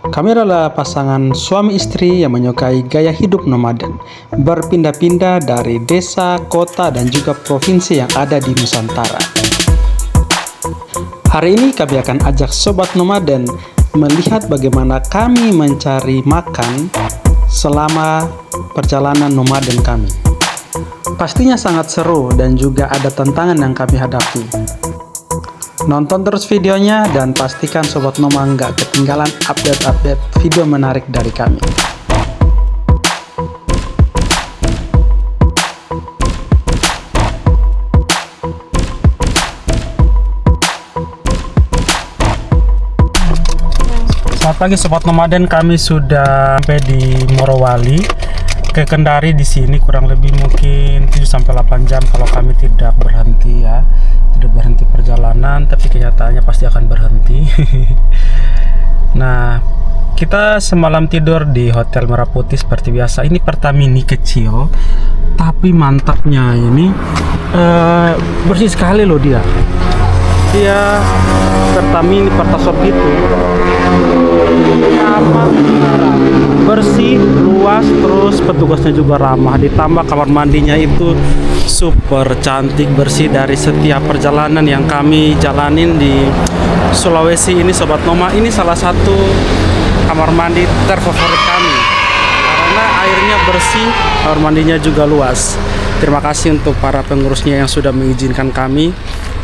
Kami adalah pasangan suami istri yang menyukai gaya hidup nomaden, berpindah-pindah dari desa, kota, dan juga provinsi yang ada di Nusantara. Hari ini kami akan ajak sobat nomaden melihat bagaimana kami mencari makan selama perjalanan nomaden kami. Pastinya sangat seru dan juga ada tantangan yang kami hadapi. Nonton terus videonya dan pastikan Sobat Noma nggak ketinggalan update-update video menarik dari kami. Selamat pagi Sobat Nomaden, kami sudah sampai di Morowali. Ke Kendari di sini kurang lebih mungkin 7-8 jam kalau kami tidak berhenti ya. Tidak berhenti perjalanan, tapi kenyataannya pasti akan berhenti. Nah, kita semalam tidur di Hotel Merah Putih seperti biasa. Ini Pertamini kecil, tapi mantapnya ini bersih sekali loh dia. Dia Pertamini Pertasop itu nyaman, bersih, luas, terus petugasnya juga ramah. Ditambah kamar mandinya itu super cantik, bersih. Dari setiap perjalanan yang kami jalanin di Sulawesi ini Sobat Noma, ini salah satu kamar mandi terfavorit kami karena airnya bersih, kamar mandinya juga luas. Terima kasih untuk para pengurusnya yang sudah mengizinkan kami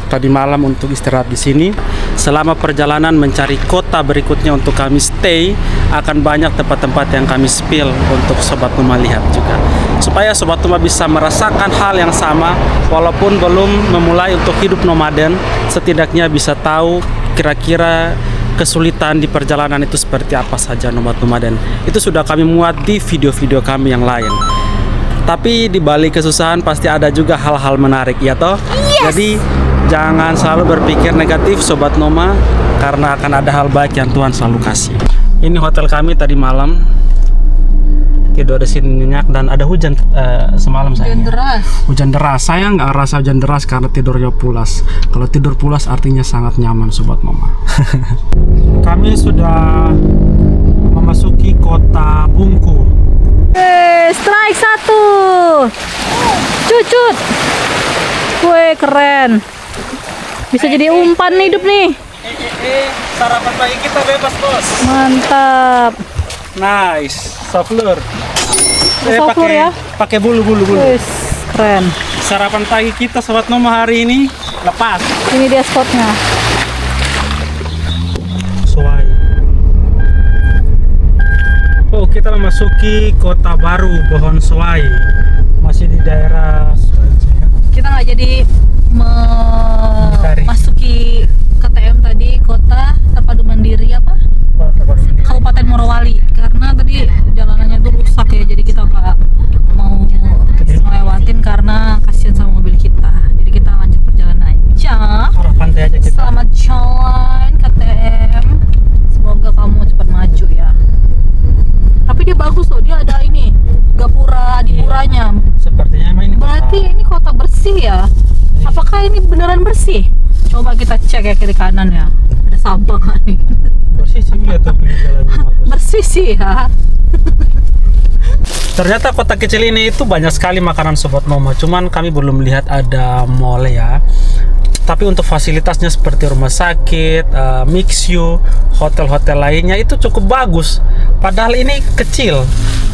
tadi malam untuk istirahat di sini. Selama perjalanan mencari kota berikutnya untuk kami stay, akan banyak tempat-tempat yang kami spill untuk Sobat Noma lihat juga, supaya Sobat Noma bisa merasakan hal yang sama walaupun belum memulai untuk hidup nomaden. Setidaknya bisa tahu kira-kira kesulitan di perjalanan itu seperti apa saja nomaden. Itu sudah kami muat di video-video kami yang lain. Tapi di balik kesusahan pasti ada juga hal-hal menarik ya toh. Yes. Jadi jangan selalu berpikir negatif Sobat Noma, karena akan ada hal baik yang Tuhan selalu kasih. Ini hotel kami tadi malam. Tidur di sini nyenyak dan ada hujan semalam saya. Hujan deras. Hujan deras. Saya nggak rasa hujan deras karena tidurnya pulas. Kalau tidur pulas artinya sangat nyaman Sobat Noma. Kami sudah memasuki kota Bungku. Strike 1. Cucut. Wih, keren. Bisa jadi umpan nih hidup nih. Sarapan pagi kita bebas, Bos. Mantap. Nice. Soflur. Soflur ya. Pakai bulu. Wih, keren. Sarapan pagi kita Sobat Noma hari ini lepas. Ini dia spotnya. Suai. Oh, kita memasuki kota baru Pohon Suai. Masih di daerah Kita nggak jadi memasuki KTM tadi, kota terpadu mandiri apa? Kabupaten Morowali, karena tadi jalanannya tuh rusak ya, jadi kita nggak mau ngelewatin karena kasihan sama mobil kita. Jadi kita lanjut perjalanan aja. arah pantai aja kita. Selamat jalan KTM, semoga kamu cepat maju ya. Tapi dia bagus loh, dia ada ini gapura adipuranya. Sepertinya emang ini Berarti ini kota bersih ya. Apakah ini beneran bersih? Coba kita cek ya kiri kanan ya. Ada sampah nggak nih? bersih sih ya, tapi jalannya bagus. Bersih sih ya. Ternyata kota kecil ini itu banyak sekali makanan Sobat Noma. Cuman kami belum lihat ada mall ya. Tapi untuk fasilitasnya seperti rumah sakit, mixu, hotel-hotel lainnya itu cukup bagus. Padahal ini kecil.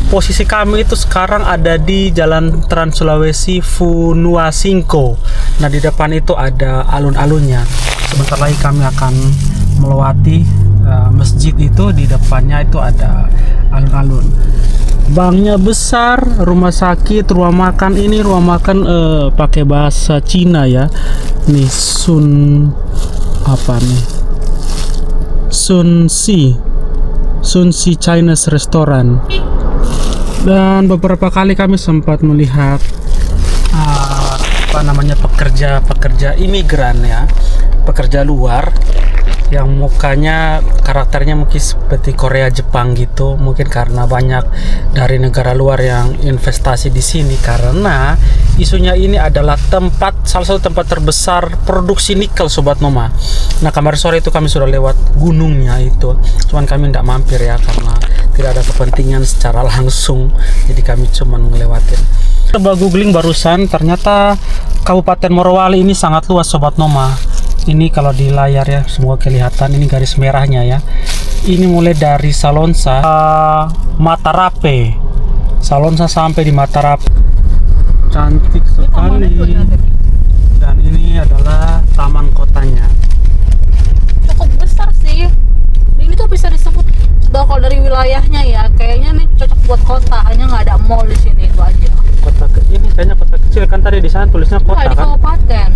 Posisi kami itu sekarang ada di Jalan Trans Sulawesi Funua Singko. Nah, di depan itu ada alun-alunnya. Sebentar lagi kami akan melewati masjid itu. Di depannya itu ada alun-alun. Banknya besar, rumah sakit, ruang makan. Ini ruang makan pakai bahasa Cina ya. Nih Sun Si Chinese Restaurant. Dan beberapa kali kami sempat melihat pekerja imigran ya, pekerja luar yang mukanya karakternya mungkin seperti Korea Jepang gitu, mungkin karena banyak dari negara luar yang investasi di sini, karena isunya ini adalah salah satu tempat terbesar produksi nikel Sobat Noma. Nah kemarin sore itu kami sudah lewat gunungnya itu, cuman kami tidak mampir ya karena tidak ada kepentingan secara langsung, jadi kami cuma ngelewatin. Coba googling barusan, ternyata Kabupaten Morowali ini sangat luas Sobat Noma. Ini kalau di layar ya, semoga kelihatan ini garis merahnya ya. Ini mulai dari Salonsa, Matarape, Salonsa sampai di Matarape. Cantik sekali. Dan ini adalah taman kotanya. Cukup besar sih. Ini tuh bisa disebut kalau dari wilayahnya ya, kayaknya nih cocok buat kota, hanya nggak ada mall di sini, itu aja. Ini kayaknya kota kecil kan, tadi di sana tulisnya kota Nggak, di kan. kabupaten.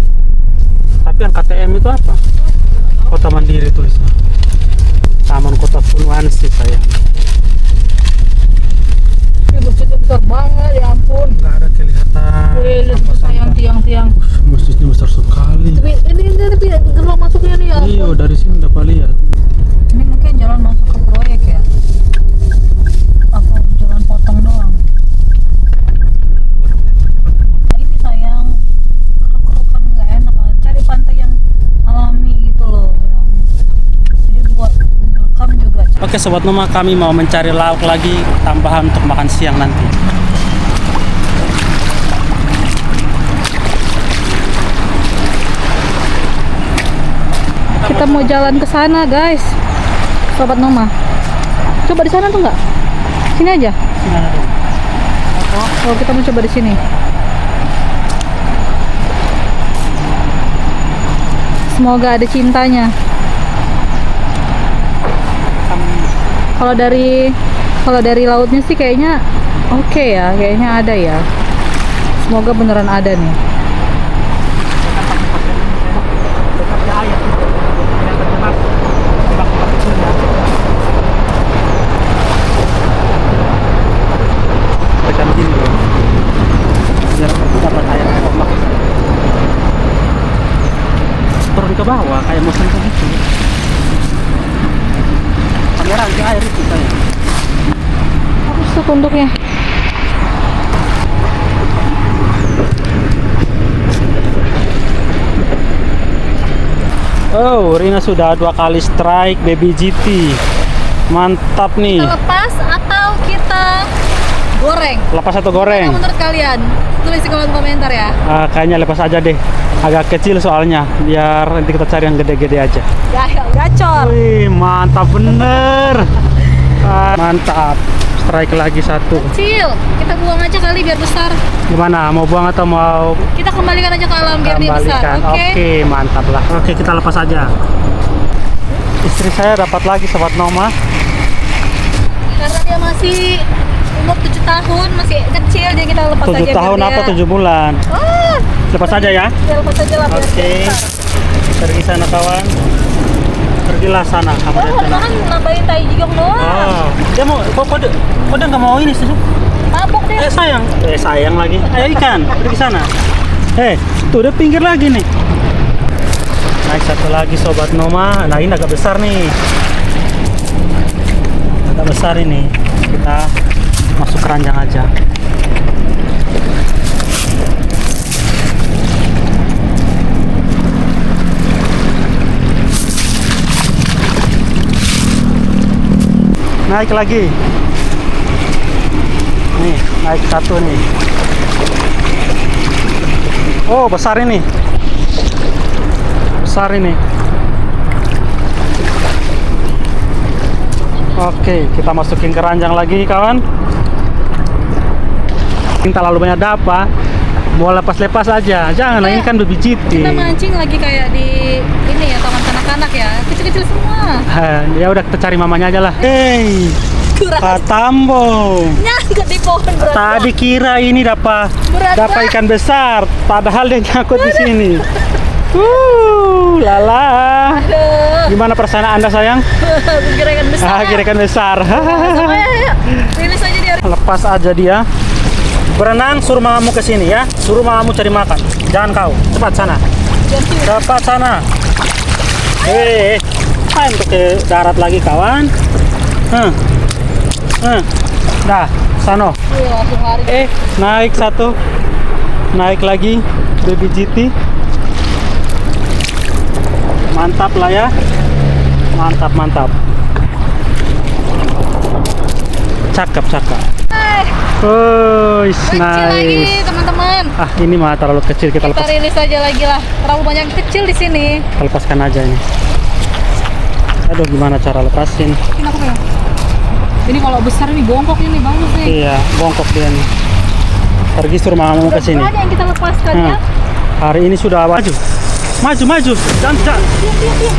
Tapi yang KTM itu apa? Kota Mandiri tulisnya. Taman Kota Punwansi sayang. Ini masjidnya besar banget, ya ampun. Nggak ada kelihatan. Wih, lihat tuh sayang tiang-tiang. Masjidnya besar sekali. Tapi ini gerbang masuknya nih ya. Iya, dari sini dapat lihat. Ini mungkin jalan masuk ke proyek ya? Atau jalan potong doang? Nah, ini sayang, keruk-kerukan nggak enak lah. Cari pantai yang alami gitu loh, yang jadi buat rekam juga. Oke Sobat Noma, kami mau mencari lauk lagi tambahan untuk makan siang nanti. Kita mau jalan ke sana guys, Sobat Noma. Coba di sana tuh nggak? Sini aja. Oh, kita mau coba di sini. Semoga ada cintanya. Kalau dari lautnya sih kayaknya oke ya, kayaknya ada ya. Semoga beneran ada nih. Turun ke bawah kayak mau sentuh gitu. Kamera di air itu saya. Harus tuh tunduknya. Oh, Rina sudah 2 kali strike Baby GT. Mantap nih. Kita lepas atau kita goreng? Lepas atau goreng? Apa menurut kalian? Tulis di kolom komentar ya. Kayaknya lepas aja deh. Agak kecil soalnya. Biar nanti kita cari yang gede-gede aja. Ya, gacor. Wih, mantap bener. Mantap. Strike lagi 1. Kecil. Kita buang aja kali biar besar. Gimana? Mau buang atau mau Kita kembalikan aja ke alam biar dia besar. kembalikan? Oke. Oke, mantap lah. Oke, kita lepas aja. Istri saya dapat lagi Sobat Noma. Karena dia masih umur 7 tahun, masih kecil, jadi kita lepas 7 aja. tahun biar apa dia- 7 bulan? Ah, Lepas aja ya. ya lepas aja lah biar Oke. dia besar. Pergi sana kawan. Pergilah sana kamu Oh, sana. kan nambahin tai jigong doang. Oh, dia mau kode nggak mau ini sih. Mabuk deh. Sayang lagi. Ayo ikan, pergi sana. Tuh udah pinggir lagi nih. Naik satu lagi Sobat Noma. Nah ini agak besar nih. Agak besar ini. Kita masuk keranjang aja. Naik lagi. Nih, naik 1 nih. Oh, besar ini. Besar ini. Oke, kita masukin keranjang lagi, kawan. Ini terlalu banyak dapat. Mau lepas-lepas aja. Jangan, ini kan baby GT. Kita mancing lagi kayak di ini ya, taman kanak-kanak ya. Kecil-kecil semua. Ya udah kita cari mamanya aja lah. Kurang Katambo. nyangkut di pohon berat. Tadi kira ini dapat Berat. ikan besar, padahal dia nyangkut di sini. Lala. Aduh. Gimana perasaan Anda sayang? Gerakan besar. Gerakan besar. Sama ya. Rilis aja dia. Lepas aja dia. Berenang, suruh mamamu ke sini ya. Suruh mamamu cari makan. Jangan kau. Cepat sana. Cepat sana. ngapain tuh ke darat lagi kawan? Dah, sano. Iya, langsung lari. Naik satu. Naik lagi Baby GT. Mantap lah ya. Mantap. Cakep. Oh, Kecil lagi nice. teman-teman. Ini mah terlalu kecil, kita Kita lepas. rilis aja lagi lah. Terlalu banyak kecil di sini. Kita lepaskan aja ini. Aduh, gimana cara lepasin? Ini apa ya? Ini kalau besar ini bongkok ini bagus nih. Iya, bongkok dia nih. Pergi suruh mamamu ke sini. Banyak yang kita lepaskan ya. Hari ini sudah maju. Jangan. Iya.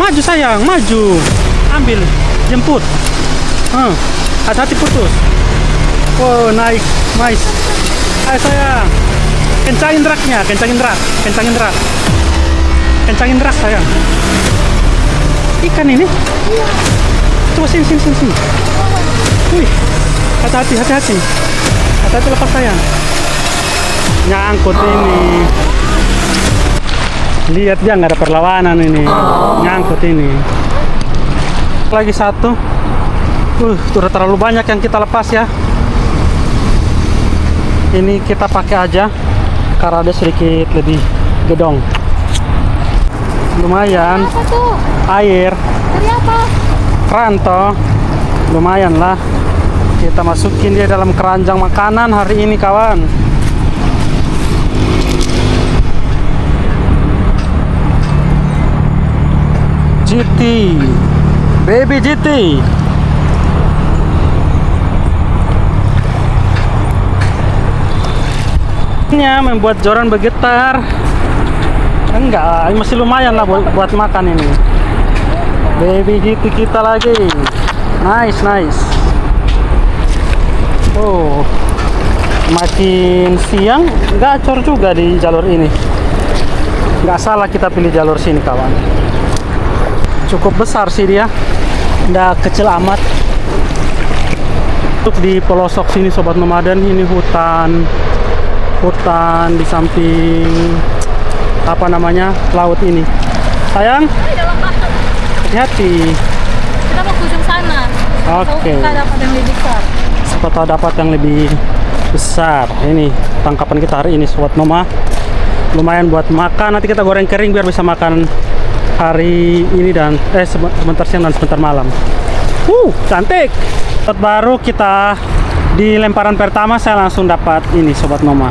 Maju sayang, maju. Ambil, jemput. Hati-hati putus. Oh, naik, nice. Ayo sayang. Kencangin draknya, kencangin drak sayang. Ikan ini? Iya. Coba sini. Wih, hati-hati. Hati-hati lepas sayang. Nyangkut ini. Lihat dia nggak ada perlawanan ini. Nyangkut ini. Lagi satu. Sudah terlalu banyak yang kita lepas ya. Ini kita pakai aja karena ada sedikit lebih gedong. Lumayan. Apa tuh? Air. Dari apa? Keranto. Lumayan lah. Kita masukin dia dalam keranjang makanan hari ini kawan. GT, Baby GT. Membuat joran bergetar. Enggak, masih lumayan lah buat makan ini. Baby GT kita lagi. Nice. Oh, makin siang gacor juga di jalur ini. Nggak salah kita pilih jalur sini kawan. Cukup besar sih dia, nggak kecil amat. Untuk di pelosok sini sobat nomaden, ini hutan di samping apa namanya laut ini. Sayang, Dalam banget. hati-hati. Kita mau ke ujung sana. Oke. Kita dapat yang lebih besar. Siapa tahu dapat yang lebih besar. Ini tangkapan kita hari ini sobat Noma. Lumayan buat makan. Nanti kita goreng kering biar bisa makan hari ini dan sebentar siang dan sebentar malam. Cantik. Spot baru kita di lemparan pertama saya langsung dapat ini sobat Noma.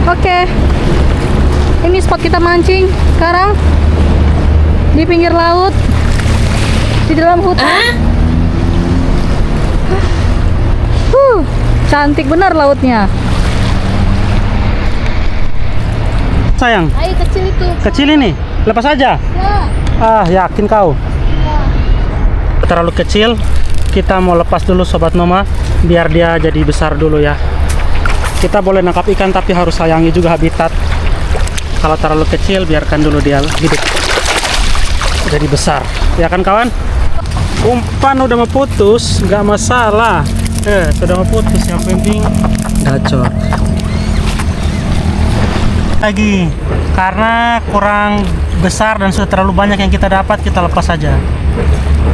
Oke. Ini spot kita mancing sekarang di pinggir laut di dalam hutan. Cantik benar lautnya. Sayang, Air kecil itu. kecil ini. Lepas aja. Ya. Yakin kau? Terlalu kecil. Kita mau lepas dulu sobat Noma biar dia jadi besar dulu ya. Kita boleh nangkap ikan tapi harus sayangi juga habitat. Kalau terlalu kecil biarkan dulu dia hidup jadi besar. Ya kan kawan? Umpan udah mau putus, nggak masalah. Sudah mau putus, yang penting gacor. Lagi karena kurang besar dan sudah terlalu banyak yang kita dapat, kita lepas saja.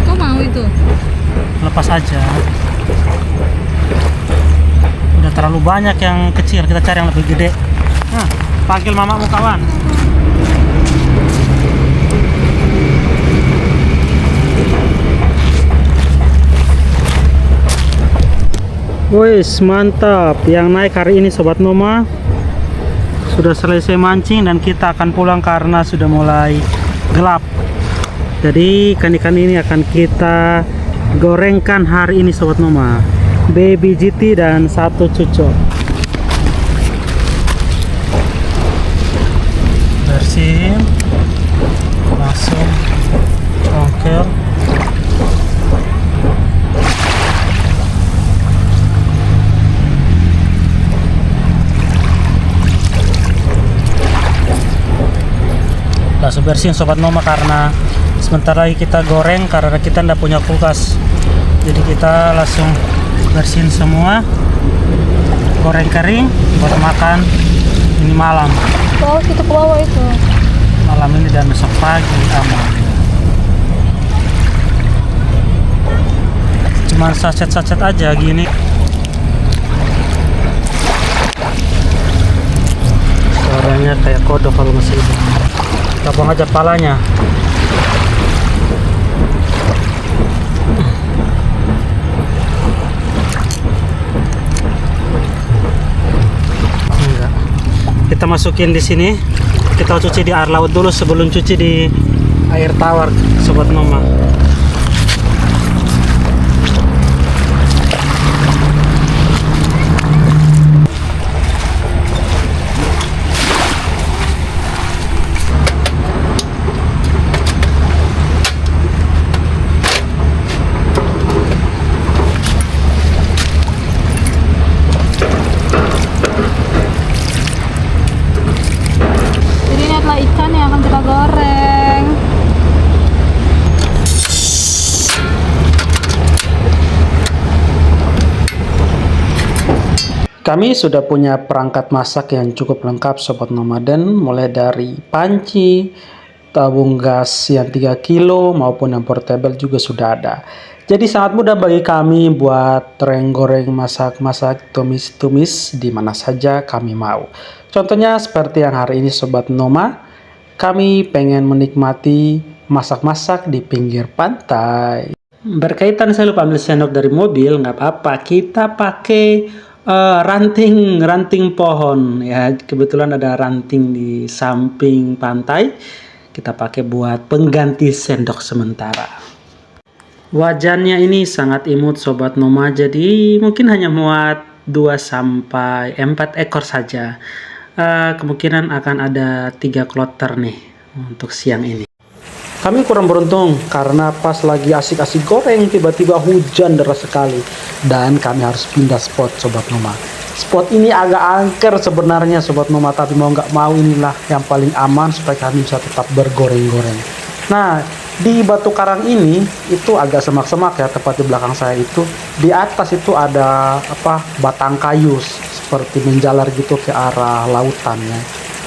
Kau mau itu? Lepas aja. Udah terlalu banyak yang kecil, kita cari yang lebih gede. Panggil mamamu kawan. Wis, mantap. Yang naik hari ini sobat Noma sudah selesai mancing dan kita akan pulang karena sudah mulai gelap. Jadi ikan-ikan ini akan kita gorengkan hari ini sobat Noma. Baby GT dan satu cucuk. Bersihin, langsung congkel. Langsung bersihin sobat Noma karena sebentar lagi kita goreng karena kita tidak punya kulkas. Jadi kita langsung bersihin semua, goreng kering buat makan ini malam. Bawa itu ke bawah itu. malam ini dan besok pagi aman. Cuman sacet-sacet aja gini. Suaranya kayak kodok kalau masih hidup. Tabung aja palanya. Enggak. Kita masukin di sini. Kita cuci di air laut dulu sebelum cuci di air tawar, sobat Noma. Jadi ini adalah ikan yang akan kita goreng. Kami sudah punya perangkat masak yang cukup lengkap sobat nomaden, mulai dari panci, tabung gas yang 3 kilo maupun yang portable juga sudah ada. Jadi sangat mudah bagi kami buat goreng, masak-masak, tumis-tumis di mana saja kami mau. Contohnya seperti yang hari ini sobat Noma, kami pengen menikmati masak-masak di pinggir pantai. Berkaitan saya lupa ambil sendok dari mobil, nggak apa-apa, kita pakai ranting pohon ya, kebetulan ada ranting di samping pantai, kita pakai buat pengganti sendok sementara. Wajannya ini sangat imut sobat Noma, jadi mungkin hanya muat 2 sampai 4 ekor saja. Kemungkinan akan ada 3 kloter nih untuk siang ini. Kami kurang beruntung karena pas lagi asik-asik goreng tiba-tiba hujan deras sekali dan kami harus pindah spot sobat Noma. Spot ini agak angker sebenarnya sobat Noma, tapi mau nggak mau inilah yang paling aman supaya kami bisa tetap bergoreng-goreng. Nah, di Batu Karang ini itu agak semak-semak ya, tepat di belakang saya itu. Di atas itu ada batang kayu seperti menjalar gitu ke arah lautan ya.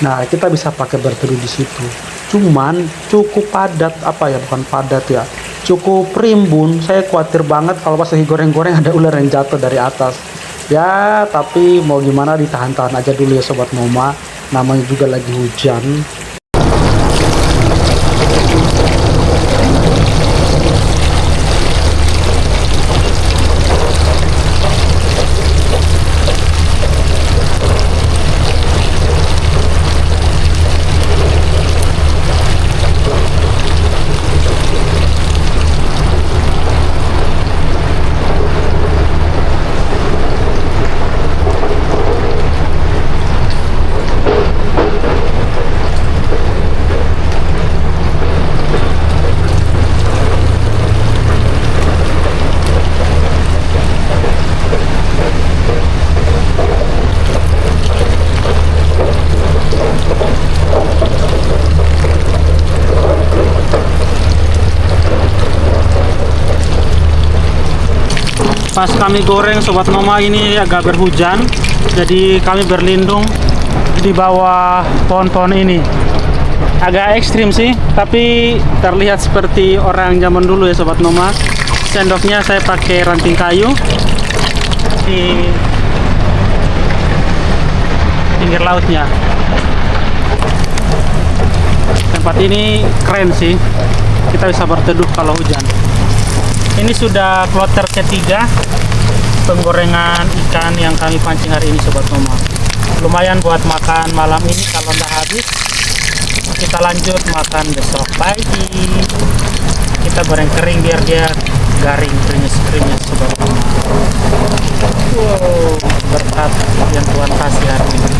Nah, kita bisa pakai berteduh di situ. Cuman cukup padat, bukan padat ya, cukup rimbun. Saya khawatir banget kalau pas lagi goreng-goreng ada ular yang jatuh dari atas. Ya, tapi mau gimana, ditahan-tahan aja dulu ya sobat Noma. Namanya juga lagi hujan. Pas kami goreng sobat Noma ini agak berhujan, jadi kami berlindung di bawah pohon-pohon ini. Agak ekstrim sih, tapi terlihat seperti orang zaman dulu ya sobat Noma. Sendoknya saya pakai ranting kayu di pinggir lautnya. Tempat ini keren sih, kita bisa berteduh kalau hujan. Ini sudah kloter ketiga penggorengan ikan yang kami pancing hari ini sobat Noma. Lumayan buat makan malam ini, kalau nggak habis kita lanjut makan besok pagi. Kita goreng kering biar dia garing, krimis-krimis sobat Noma. Wow, berkat yang Tuhan kasih hari ini.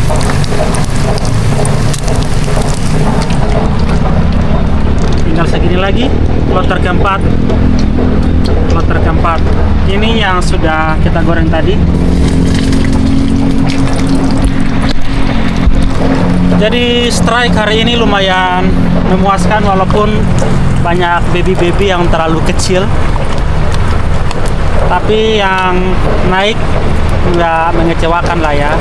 Tinggal segini lagi, kloter keempat. Kloter keempat ini yang sudah kita goreng tadi. Jadi strike hari ini lumayan memuaskan, walaupun banyak baby-baby yang terlalu kecil, tapi yang naik nggak mengecewakan lah ya.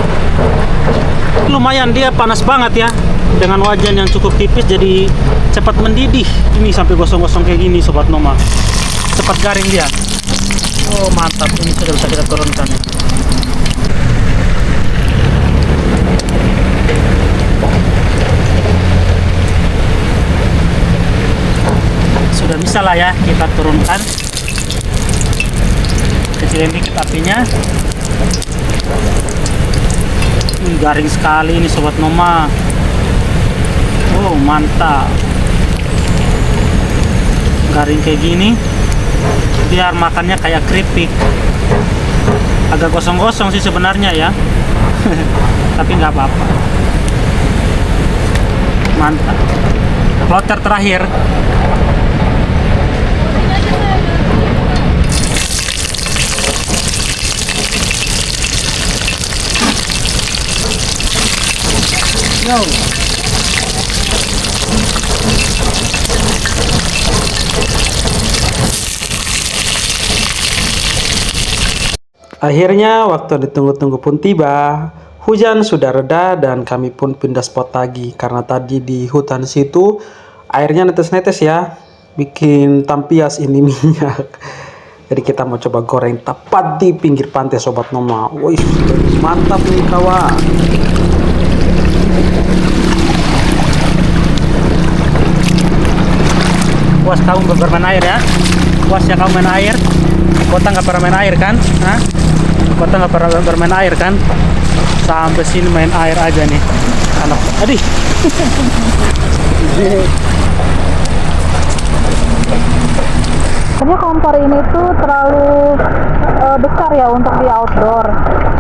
Lumayan dia panas banget ya, dengan wajan yang cukup tipis jadi cepat mendidih. Ini sampai gosong-gosong kayak gini sobat Noma, cepat garing dia. Oh mantap, ini sudah bisa kita turunkan ya. Sudah bisa lah ya kita turunkan. Kecilin dikit apinya. Garing sekali ini sobat Noma. Oh mantap, garing kayak gini biar makannya kayak keripik. Agak gosong-gosong sih sebenarnya ya. Tapi nggak apa-apa, mantap. Kloter terakhir. Yo. Akhirnya waktu ditunggu-tunggu pun tiba. Hujan sudah reda dan kami pun pindah spot lagi karena tadi di hutan situ airnya netes-netes ya, bikin tampias ini minyak. Jadi kita mau coba goreng tepat di pinggir pantai sobat Noma. Wih, mantap nih kawan. Puas kamu bermain air ya? Puas ya kamu main air? Kota nggak pernah main air kan? Hah? Kota nggak pernah bermain air kan? Sampai sini main air aja nih anak. Aduh. Sebenarnya kompor ini tuh terlalu besar ya untuk di outdoor.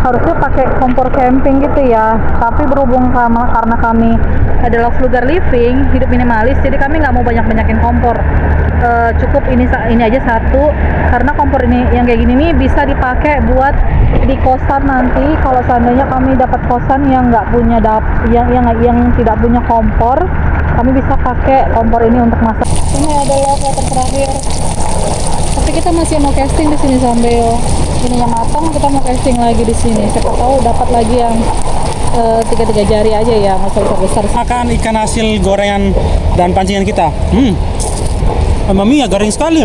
Harusnya pakai kompor camping gitu ya. Tapi berhubung karena kami adalah frugal living, hidup minimalis, jadi kami nggak mau banyak-banyakin kompor. Cukup ini aja satu, karena kompor ini yang kayak gini nih bisa dipakai buat di kosan nanti. Kalau seandainya kami dapat kosan yang nggak punya yang tidak punya kompor, kami bisa pakai kompor ini untuk masak. Ini adalah kloter terakhir. Tapi kita masih mau casting di sini sambil ininya matang, kita mau casting lagi di sini. Siapa tahu dapat lagi yang tiga jari aja ya, nggak usah besar. Makan ikan hasil gorengan dan pancingan kita. Mamma mia, garing sekali.